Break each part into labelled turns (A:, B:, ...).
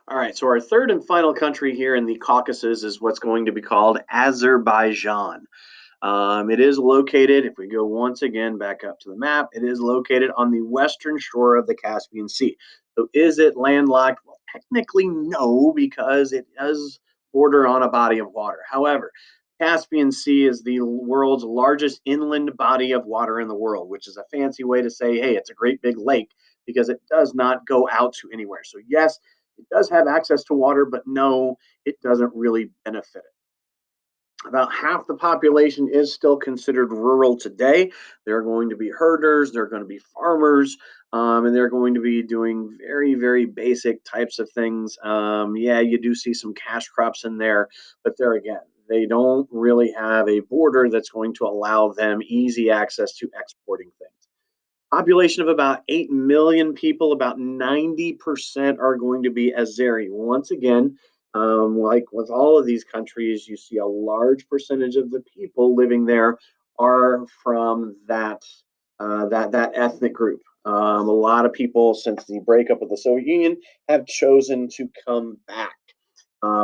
A: All right, so our third and final country here in the Caucasus is what's going to be called Azerbaijan. It is located, if we go once again back up to the map, it is located on the western shore of the Caspian Sea. So is it landlocked? Well, technically, no, because it does border on a body of water. However, Caspian Sea is the world's largest inland body of water in the world, which is a fancy way to say, hey, it's a great big lake because it does not go out to anywhere. So, yes, it does have access to water, but no, it doesn't really benefit it. About half the population is still considered rural today. They're going to be herders, they're going to be farmers, and they're going to be doing very, very basic types of things. Yeah, you do see some cash crops in there, but there again, they don't really have a border that's going to allow them easy access to exporting things. Population of about 8 million people, about 90% are going to be Azeri. Once again, like with all of these countries, you see a large percentage of the people living there are from that ethnic group. A lot of people, since the breakup of the Soviet Union, have chosen to come back.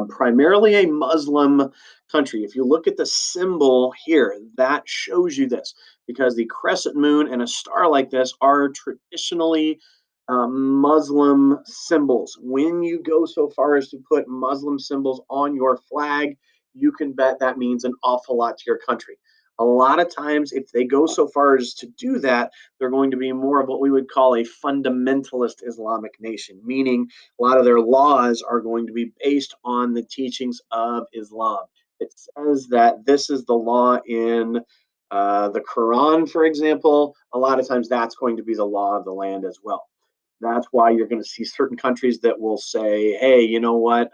A: Primarily a Muslim country. If you look at the symbol here, that shows you this because the crescent moon and a star like this are traditionally Muslim symbols. When you go so far as to put Muslim symbols on your flag, you can bet that means an awful lot to your country. A lot of times, if they go so far as to do that, they're going to be more of what we would call a fundamentalist Islamic nation, meaning a lot of their laws are going to be based on the teachings of Islam. It says that this is the law in the Quran, for example. A lot of times that's going to be the law of the land as well. That's why you're going to see certain countries that will say, hey, you know what?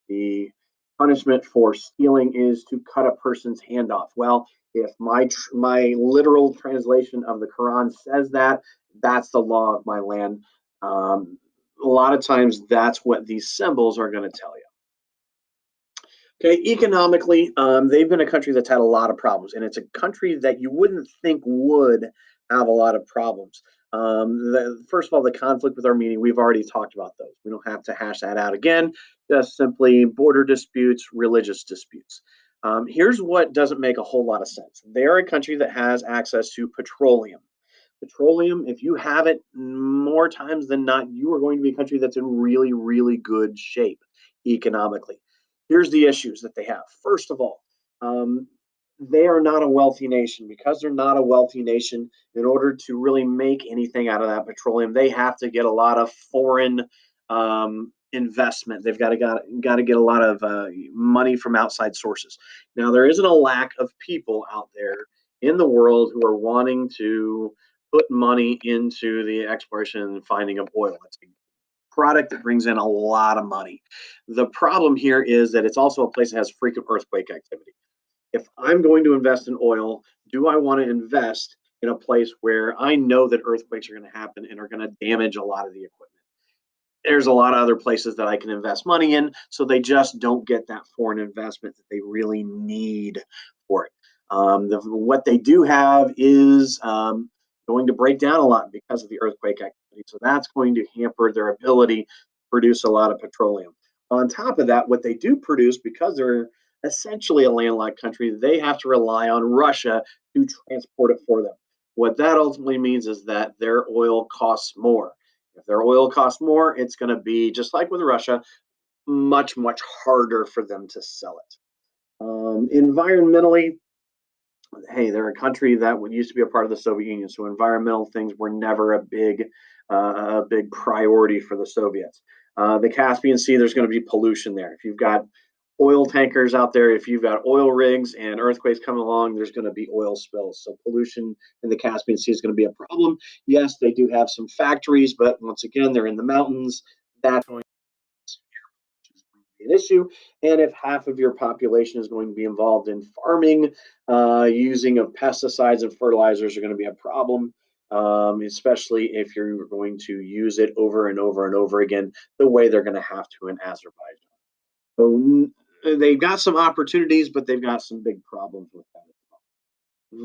A: The punishment for stealing is to cut a person's hand off. Well, if my literal translation of the Quran says that, that's the law of my land. A lot of times, that's what these symbols are going to tell you. Okay, economically, they've been a country that's had a lot of problems, and it's a country that you wouldn't think would have a lot of problems. First of all, the conflict with Armenia, we've already talked about those. We don't have to hash that out again. Just simply border disputes, religious disputes. Here's what doesn't make a whole lot of sense. They're a country that has access to petroleum. Petroleum, if you have it more times than not, you are going to be a country that's in really, really good shape economically. Here's the issues that they have. First of all, um, they are not a wealthy nation. Because they're not a wealthy nation, in order to really make anything out of that petroleum, they have to get a lot of foreign investment. They've got to get a lot of money from outside sources. Now, there isn't a lack of people out there in the world who are wanting to put money into the exploration and finding of oil. It's a product that brings in a lot of money. The problem here is that it's also a place that has frequent earthquake activity. If I'm going to invest in oil, do I want to invest in a place where I know that earthquakes are going to happen and are going to damage a lot of the equipment? There's a lot of other places that I can invest money in, so they just don't get that foreign investment that they really need for it. What they do have is going to break down a lot because of the earthquake activity, so that's going to hamper their ability to produce a lot of petroleum. On top of that, what they do produce, because they're essentially a landlocked country, they have to rely on Russia to transport it for them. What that ultimately means is that their oil costs more. If their oil costs more, it's going to be just like with Russia, much, much harder for them to sell it. Environmentally, hey, they're a country that used to be a part of the Soviet Union, so environmental things were never a big priority for the Soviets. The Caspian Sea, there's going to be pollution there. If you've got oil tankers out there, if you've got oil rigs and earthquakes coming along, there's going to be oil spills. So pollution in the Caspian Sea is going to be a problem. Yes, they do have some factories, but once again, they're in the mountains. That's going be an issue. And if half of your population is going to be involved in farming, using of pesticides and fertilizers are going to be a problem, especially if you're going to use it over and over and over again, the way they're going to have to in Azerbaijan. So they've got some opportunities, but they've got some big problems with that.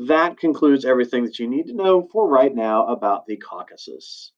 A: That concludes everything that you need to know for right now about the Caucasus.